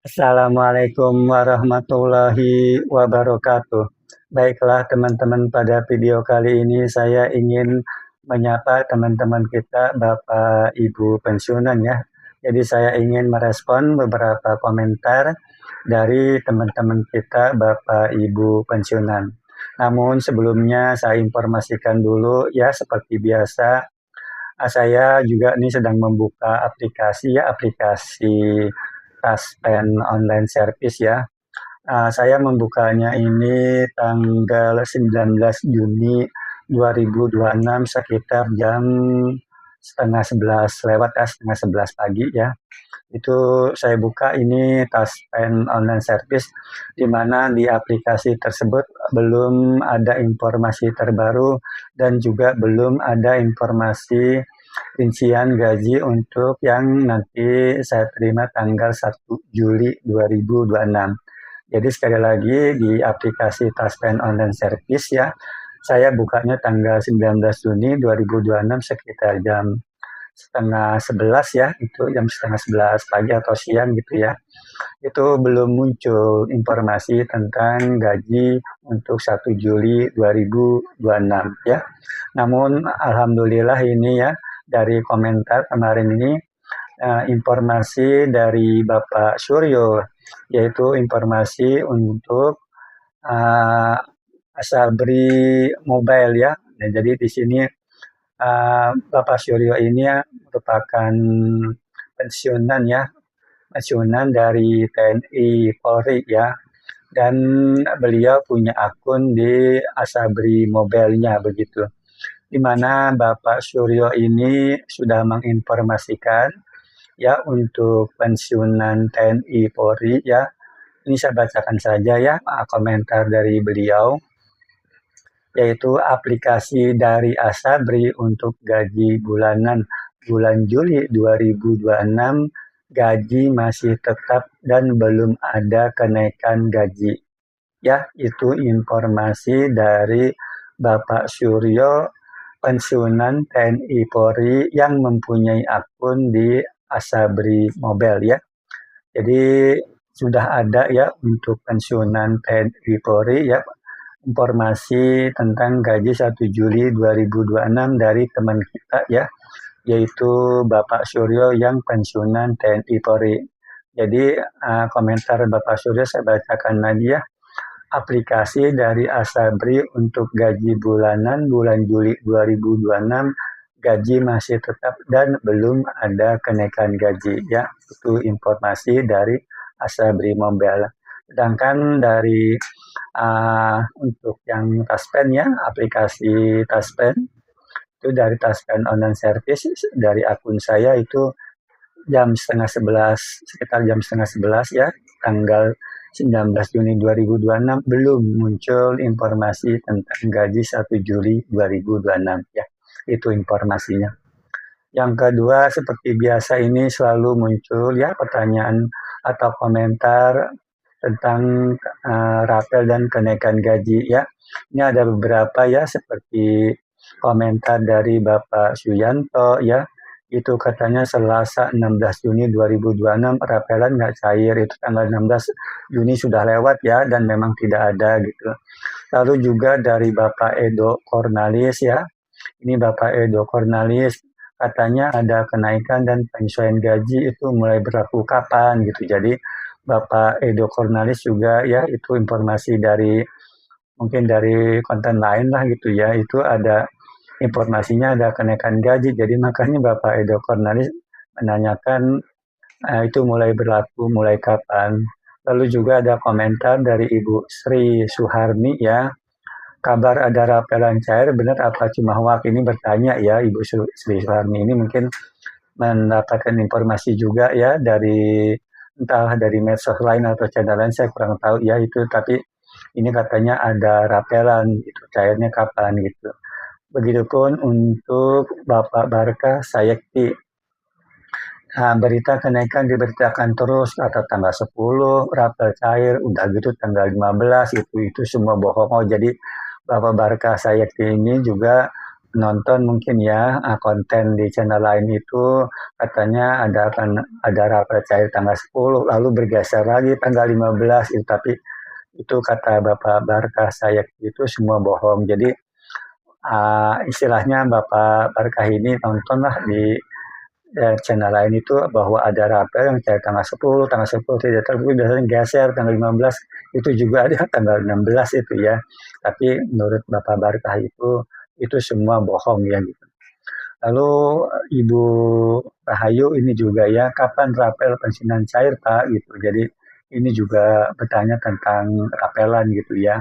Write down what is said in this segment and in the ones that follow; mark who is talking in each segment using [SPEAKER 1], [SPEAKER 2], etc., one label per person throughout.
[SPEAKER 1] Assalamualaikum warahmatullahi wabarakatuh. Baiklah teman-teman, pada video kali ini saya ingin menyapa teman-teman kita Bapak Ibu pensiunan ya. Jadi saya ingin merespon beberapa komentar dari teman-teman kita Bapak Ibu pensiunan. Namun sebelumnya saya informasikan dulu ya, seperti biasa saya juga ini sedang membuka aplikasi Taspen online service ya. Saya membukanya ini tanggal 19 Juni 2026 sekitar jam setengah 11 lewat ya, setengah 11 pagi ya. Itu saya buka ini Taspen online service, di mana di aplikasi tersebut belum ada informasi terbaru dan juga belum ada informasi rincian gaji untuk yang nanti saya terima tanggal 1 Juli 2026. Jadi sekali lagi di aplikasi Taspen Online Service ya, saya bukanya tanggal 19 Juni 2026 sekitar jam setengah 11 ya, itu jam setengah 11 pagi atau siang gitu ya. Itu belum muncul informasi tentang gaji untuk 1 Juli 2026 ya. Namun alhamdulillah ini ya, dari komentar kemarin ini informasi dari Bapak Suryo, yaitu informasi untuk Asabri Mobile ya. Dan jadi di sini Bapak Suryo ini ya, merupakan pensiunan ya, pensiunan dari TNI Polri ya, dan beliau punya akun di Asabri Mobile-nya begitu, di mana Bapak Suryo ini sudah menginformasikan ya untuk pensiunan TNI Polri ya. Ini saya bacakan saja ya komentar dari beliau, yaitu aplikasi dari Asabri untuk gaji bulanan bulan Juli 2026, gaji masih tetap dan belum ada kenaikan gaji. Ya, itu informasi dari Bapak Suryo, pensiunan TNI Polri yang mempunyai akun di Asabri Mobile ya. Jadi sudah ada ya untuk pensiunan TNI Polri ya, informasi tentang gaji 1 Juli 2026 dari teman kita ya, yaitu Bapak Suryo yang pensiunan TNI Polri. Jadi komentar Bapak Suryo saya bacakan lagi ya. Aplikasi dari Asabri untuk gaji bulanan bulan Juli 2026, gaji masih tetap dan belum ada kenaikan gaji ya. Itu informasi dari Asabri Mobile. Sedangkan dari untuk yang Taspen ya, aplikasi Taspen itu dari Taspen Online Service, dari akun saya itu jam setengah 11, sekitar jam setengah 11 ya, tanggal 19 Juni 2026 belum muncul informasi tentang gaji 1 Juli 2026 ya. Itu informasinya. Yang kedua, seperti biasa ini selalu muncul ya pertanyaan atau komentar tentang rapel dan kenaikan gaji ya. Ini ada beberapa ya, seperti komentar dari Bapak Suyanto ya. Itu katanya Selasa 16 Juni 2026 rapelan nggak cair, itu tanggal 16 Juni sudah lewat ya, dan memang tidak ada gitu. Lalu juga dari Bapak Edo Kornalis ya, ini Bapak Edo Kornalis katanya ada kenaikan dan penyesuaian gaji itu mulai berlaku kapan gitu. Jadi Bapak Edo Kornalis juga ya, itu informasi dari mungkin dari konten lain lah gitu ya, itu ada informasinya ada kenaikan gaji. Jadi makanya Bapak Edo Kornalis menanyakan itu mulai berlaku mulai kapan. Lalu juga ada komentar dari Ibu Sri Suharni ya, kabar ada rapelan cair benar apa cuma hoak, ini bertanya ya Ibu Sri Suharni ini mungkin mendapatkan informasi juga ya dari entah dari medsos lain atau channel lain, saya kurang tahu ya itu, tapi ini katanya ada rapelan itu cairnya kapan gitu. Begitupun untuk Bapak Barkah Sayekti. Berita kenaikan diberitakan terus kata tanggal 10 rapel cair, udah gitu tanggal 15 itu semua bohong. Oh, jadi Bapak Barkah Sayekti ini juga nonton mungkin ya, konten di channel lain itu katanya ada rapel cair tanggal 10, lalu bergeser lagi tanggal 15 gitu, tapi itu kata Bapak Barkah saya itu semua bohong. Jadi istilahnya Bapak Barkah ini nontonlah di channel lain itu bahwa ada rapel yang cair tanggal 10 tidak terbukti biasanya geser tanggal 15, itu juga ada tanggal 16 itu ya. Tapi menurut Bapak Barkah itu semua bohong ya gitu. Lalu Ibu Rahayu ini juga ya, kapan rapel pensiunan cair Pak gitu. Jadi ini juga bertanya tentang rapelan gitu ya.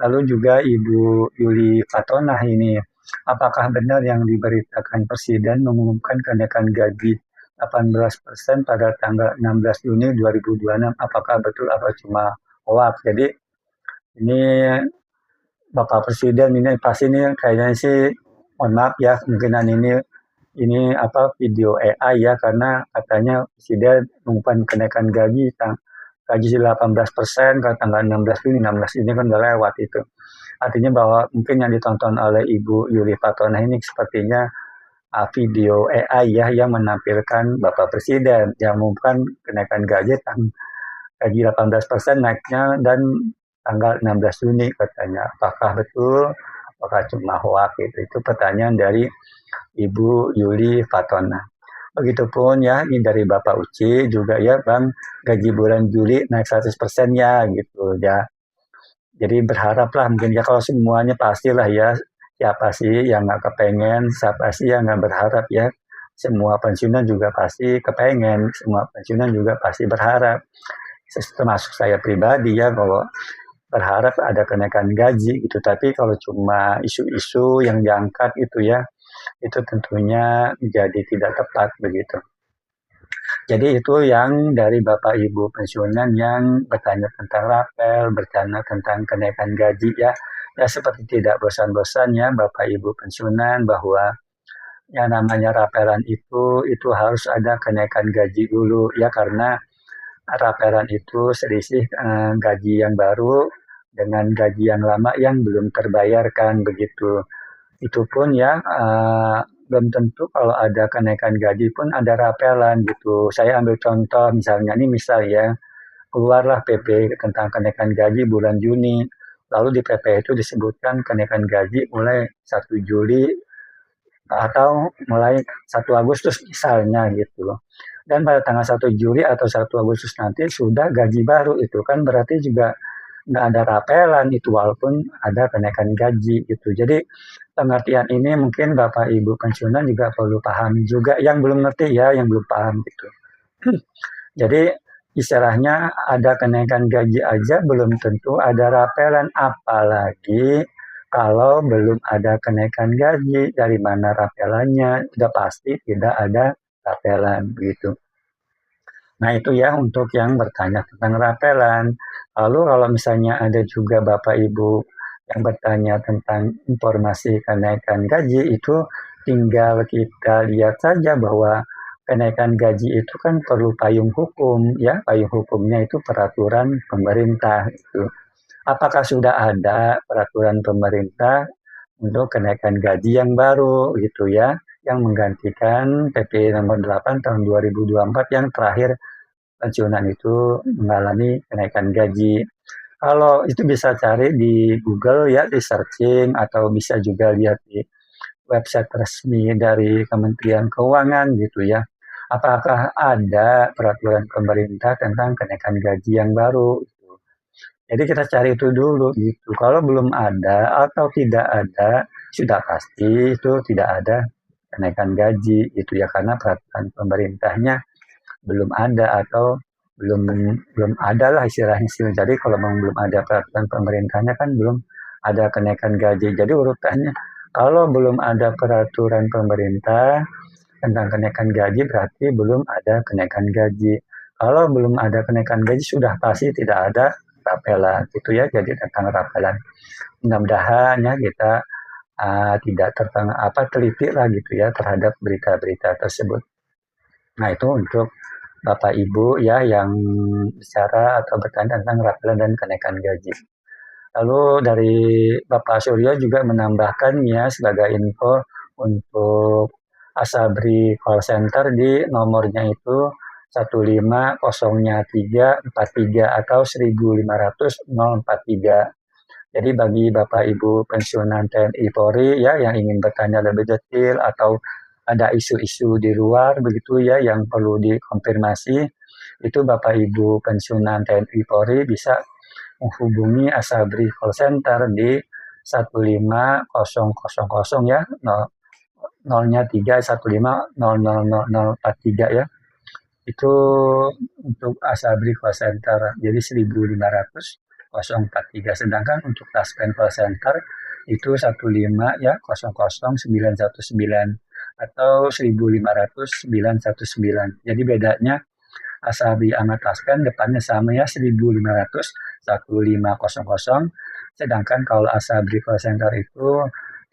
[SPEAKER 1] Lalu juga Ibu Yuli Fatonah ini, apakah benar yang diberitakan Presiden mengumumkan kenaikan gaji 18% pada tanggal 16 Juni 2026? Apakah betul apa cuma hoax? Jadi ini Bapak Presiden ini pasti ini kayaknya sih, mohon maaf ya, kemungkinan ini apa video AI ya, karena katanya Presiden mengumumkan kenaikan gaji 18% ke tanggal 16 Juni, 16 ini kan udah lewat itu. Artinya bahwa mungkin yang ditonton oleh Ibu Yuli Fatonah ini sepertinya video AI ya, yang menampilkan Bapak Presiden yang mengumumkan kenaikan gaji 18% naiknya dan tanggal 16 Juni katanya. Apakah betul? Apakah cuma hoax gitu? Itu pertanyaan dari Ibu Yuli Fatona. Begitupun ya, ini dari Bapak Uci juga ya, Bang, gaji bulan Juli naik 100% ya gitu ya. Jadi berharaplah mungkin ya, kalau semuanya pastilah ya, siapa sih yang nggak kepengen, siapa sih yang nggak berharap ya. Semua pensiunan juga pasti kepengen, semua pensiunan juga pasti berharap. Termasuk saya pribadi ya, bahwa berharap ada kenaikan gaji gitu. Tapi kalau cuma isu-isu yang diangkat itu ya, itu tentunya menjadi tidak tepat begitu. Jadi itu yang dari Bapak Ibu pensiunan yang bertanya tentang rapel, bertanya tentang kenaikan gaji ya. Ya seperti tidak bosan-bosan ya Bapak Ibu pensiunan, bahwa yang namanya rapelan itu harus ada kenaikan gaji dulu ya, karena rapelan itu selisih gaji yang baru dengan gaji yang lama yang belum terbayarkan begitu. Itu pun ya belum tentu kalau ada kenaikan gaji pun ada rapelan gitu. Saya ambil contoh misalnya, ini misal ya, keluarlah PP tentang kenaikan gaji bulan Juni. Lalu di PP itu disebutkan kenaikan gaji mulai 1 Juli atau mulai 1 Agustus misalnya gitu loh. Dan pada tanggal 1 Juli atau 1 Agustus nanti sudah gaji baru, itu kan berarti juga nggak ada rapelan itu walaupun ada kenaikan gaji gitu. Jadi pengertian ini mungkin Bapak Ibu pensiunan juga perlu pahami juga, yang belum ngerti ya, yang belum paham gitu. Jadi istilahnya ada kenaikan gaji aja belum tentu ada rapelan, apalagi kalau belum ada kenaikan gaji, dari mana rapelannya? Sudah pasti tidak ada rapelan begitu. Nah itu ya untuk yang bertanya tentang rapelan. Lalu kalau misalnya ada juga Bapak Ibu yang bertanya tentang informasi kenaikan gaji, itu tinggal kita lihat saja bahwa kenaikan gaji itu kan perlu payung hukum ya, payung hukumnya itu peraturan pemerintah itu. Apakah sudah ada peraturan pemerintah untuk kenaikan gaji yang baru gitu ya, yang menggantikan PP nomor 8 tahun 2024 yang terakhir pensiunan itu mengalami kenaikan gaji. Kalau itu bisa cari di Google ya, di searching, atau bisa juga lihat di website resmi dari Kementerian Keuangan gitu ya. Apakah ada peraturan pemerintah tentang kenaikan gaji yang baru? Jadi kita cari itu dulu gitu. Kalau belum ada atau tidak ada, sudah pasti itu tidak ada kenaikan gaji gitu ya, karena peraturan pemerintahnya belum ada atau belum belum ada lah istilahnya sih. Jadi kalau memang belum ada peraturan pemerintahnya kan belum ada kenaikan gaji. Jadi urutannya, kalau belum ada peraturan pemerintah tentang kenaikan gaji berarti belum ada kenaikan gaji. Kalau belum ada kenaikan gaji sudah pasti tidak ada rapelan. Itu ya, jadi tentang rapelan. Mudah-mudahan ya kita tidak teliti lah gitu ya terhadap berita-berita tersebut. Nah itu untuk Bapak Ibu ya yang bicara atau bertanya tentang rapelan dan kenaikan gaji. Lalu dari Bapak Suryo juga menambahkan ya sebagai info untuk Asabri call center di nomornya itu 150343 atau 1500043. Jadi bagi Bapak Ibu pensiunan TNI Polri ya yang ingin bertanya lebih detail atau ada isu-isu di luar begitu ya yang perlu dikonfirmasi, itu Bapak Ibu pensiunan TNI Polri bisa menghubungi Asabri call center di 15000 ya, nolnya 315000043 ya. Itu untuk Asabri call center. Jadi 1500043. Sedangkan untuk Taspen call center itu 15 ya 00919 atau 1500919. Jadi bedanya Asabri sama Taspen depannya sama ya 1500 15000. Sedangkan kalau Asabri call center itu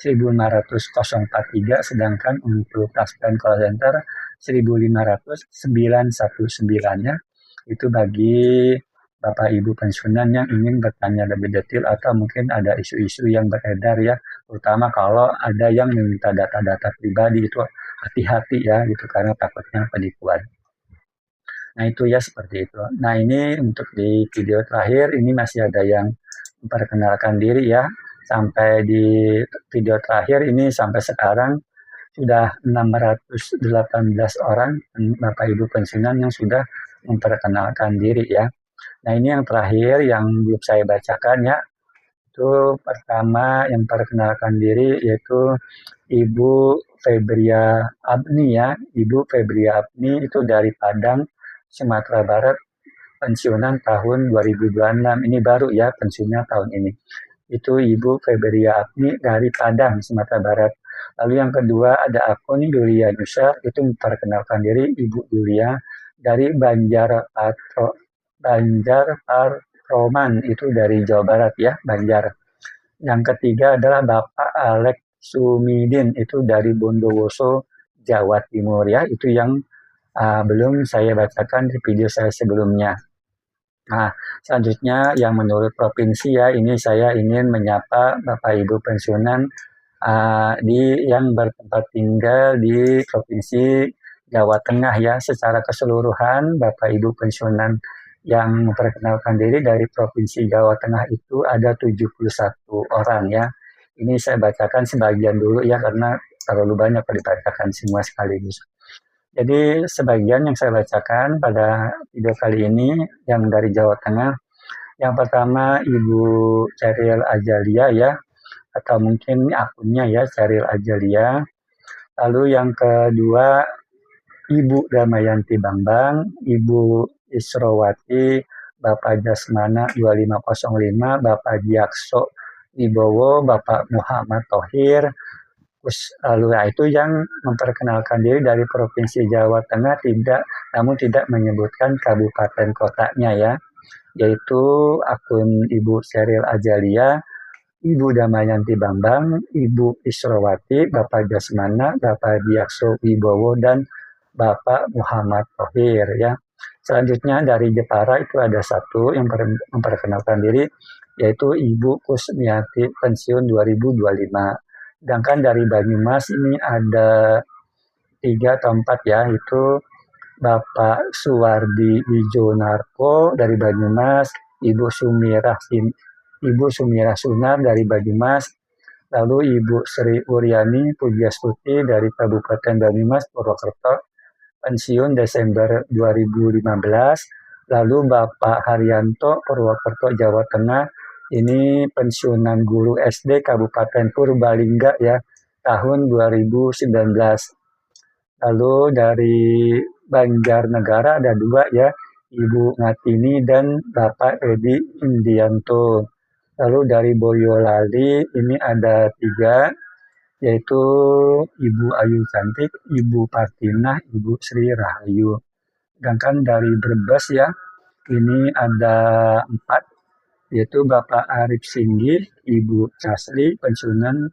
[SPEAKER 1] 1500043, sedangkan untuk Taspen call center 1500919 ya. Itu bagi Bapak Ibu pensiunan yang ingin bertanya lebih detail atau mungkin ada isu-isu yang beredar ya, terutama kalau ada yang meminta data-data pribadi itu hati-hati ya gitu karena takutnya penipuan. Nah itu ya seperti itu. Nah ini untuk di video terakhir ini masih ada yang memperkenalkan diri ya. Sampai di video terakhir ini sampai sekarang sudah 618 orang Bapak Ibu pensiunan yang sudah memperkenalkan diri ya. Nah ini yang terakhir yang belum saya bacakan ya. Itu pertama yang memperkenalkan diri yaitu Ibu Febria Abni ya. Ibu Febria Abni itu dari Padang, Sumatera Barat, pensiunan tahun 2026. Ini baru ya pensiunnya tahun ini. Itu Ibu Febria Abni dari Padang, Sumatera Barat. Lalu yang kedua ada akun Yulia Nusa, itu memperkenalkan diri Ibu Yulia dari Patroman, itu dari Jawa Barat ya, Banjar. Yang ketiga adalah Bapak Alex Sumidin, itu dari Bondowoso, Jawa Timur ya. Itu yang belum saya bacakan di video saya sebelumnya. Nah, selanjutnya yang menurut provinsi ya, ini saya ingin menyapa Bapak Ibu pensiunan yang bertempat tinggal di Provinsi Jawa Tengah ya. Secara keseluruhan Bapak Ibu pensiunan yang memperkenalkan diri dari Provinsi Jawa Tengah itu ada 71 orang ya. Ini saya bacakan sebagian dulu ya karena terlalu banyak dibacakan semua sekaligus. Jadi sebagian yang saya bacakan pada video kali ini yang dari Jawa Tengah. Yang pertama Ibu Ceril Ajalia ya, atau mungkin akunnya ya Ceril Ajalia. Lalu yang kedua Ibu Damayanti Bambang, Ibu Isrowati, Bapak Jasmana 2505, Bapak Diakso Wibowo, Bapak Muhammad Tohir. Lalu ya itu yang memperkenalkan diri dari Provinsi Jawa Tengah namun tidak menyebutkan kabupaten kotanya ya, yaitu akun Ibu Ceril Ajalia, Ibu Damayanti Bambang, Ibu Isrowati, Bapak Jasmana, Bapak Diakso Wibowo, dan Bapak Muhammad Tohir ya. Selanjutnya dari Jepara itu ada satu yang memperkenalkan diri, yaitu Ibu Kusmiati pensiun 2025. Sedangkan dari Banyumas ini ada 3 atau 4 ya, itu Bapak Suwardi Wijonarko dari Banyumas, Ibu Sumirah Sunar dari Banyumas, lalu Ibu Sri Uryani Pujastuti dari Kabupaten Banyumas, Purwokerto, pensiun Desember 2015, lalu Bapak Haryanto Purwokerto, Jawa Tengah, ini pensiunan guru SD Kabupaten Purbalingga ya, tahun 2019. Lalu dari Banjarnegara ada 2 ya, Ibu Ngatini dan Bapak Edi Indianto. Lalu dari Boyolali ini ada 3, yaitu Ibu Ayu Cantik, Ibu Partina, Ibu Sri Rahayu. Sedangkan dari Brebes ya, ini ada 4, yaitu Bapak Arif Singgih, Ibu Casli, pensiunan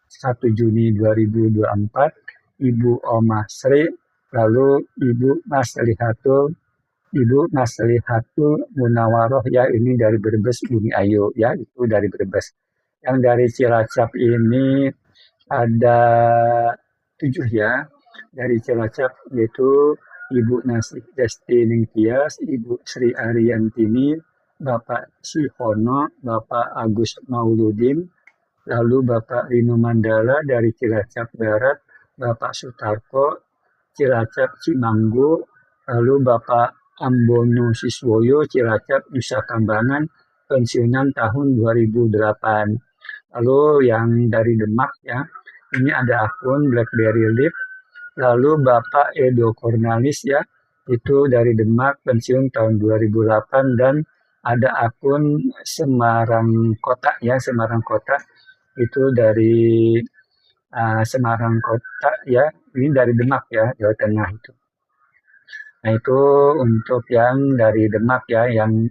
[SPEAKER 1] 1 Juni 2024, Ibu Omah Sri, lalu Ibu Mas Lihatul Ibu Maslihatul Munawaroh ya, ini dari Brebes Bumi Ayu ya, itu dari Brebes. Yang dari Cilacap ini ada 7 ya, dari Cilacap yaitu Ibu Nasih Desti Ningtyas, Ibu Sri Ariantini, Bapak Sihono, Bapak Agus Mauludin, lalu Bapak Rino Mandala dari Cilacap Barat, Bapak Sutarko, Cilacap Cimanggu, lalu Bapak Ambono Siswoyo, Cilacap Nusa Kambangan, pensiunan tahun 2008. Lalu yang dari Demak ya, ini ada akun BlackBerry Lip, lalu Bapak Edo Kornalis ya, itu dari Demak, pensiun tahun 2008, dan ada akun Semarang Kota ya, Semarang Kota, itu dari Semarang Kota ya, ini dari Demak ya, Jawa Tengah itu. Nah itu untuk yang dari Demak ya, yang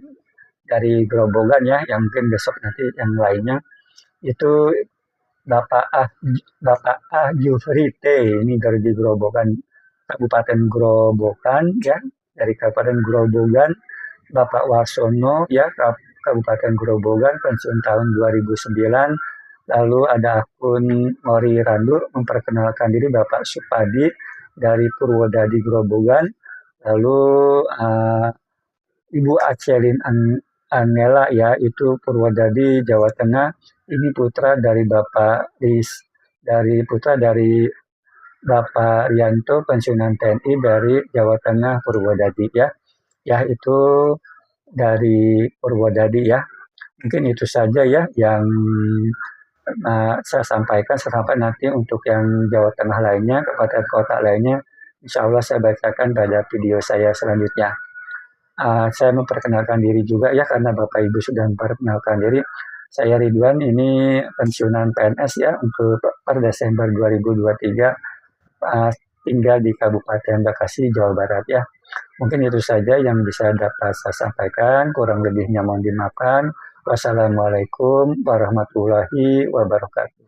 [SPEAKER 1] dari Grobogan ya, yang mungkin besok nanti yang lainnya itu Bapak Ah Bapak Ah Jufrite, ini dari di Grobogan, Kabupaten Grobogan ya, dari Kabupaten Grobogan. Bapak Warsono ya, Kabupaten Grobogan, pensiun tahun 2009. Lalu ada akun Mori Randu memperkenalkan diri, Bapak Supadi dari Purwodadi Grobogan. Lalu Ibu Acelin Anela ya, itu Purwodadi Jawa Tengah. Ini putra dari Bapak Rianto, pensiunan TNI dari Jawa Tengah Purwodadi ya. Ya itu dari Purwodadi ya. Mungkin itu saja ya yang saya sampaikan. Sampai nanti untuk yang Jawa Tengah lainnya, kabupaten kota lainnya, insya Allah saya bacakan pada video saya selanjutnya. Saya memperkenalkan diri juga ya, karena Bapak Ibu sudah memperkenalkan diri. Saya Ridwan, ini pensiunan PNS ya, untuk per Desember 2023, tinggal di Kabupaten Bekasi, Jawa Barat ya. Mungkin itu saja yang bisa dapat saya sampaikan, kurang lebihnya mohon dimaafkan. Wassalamualaikum warahmatullahi wabarakatuh.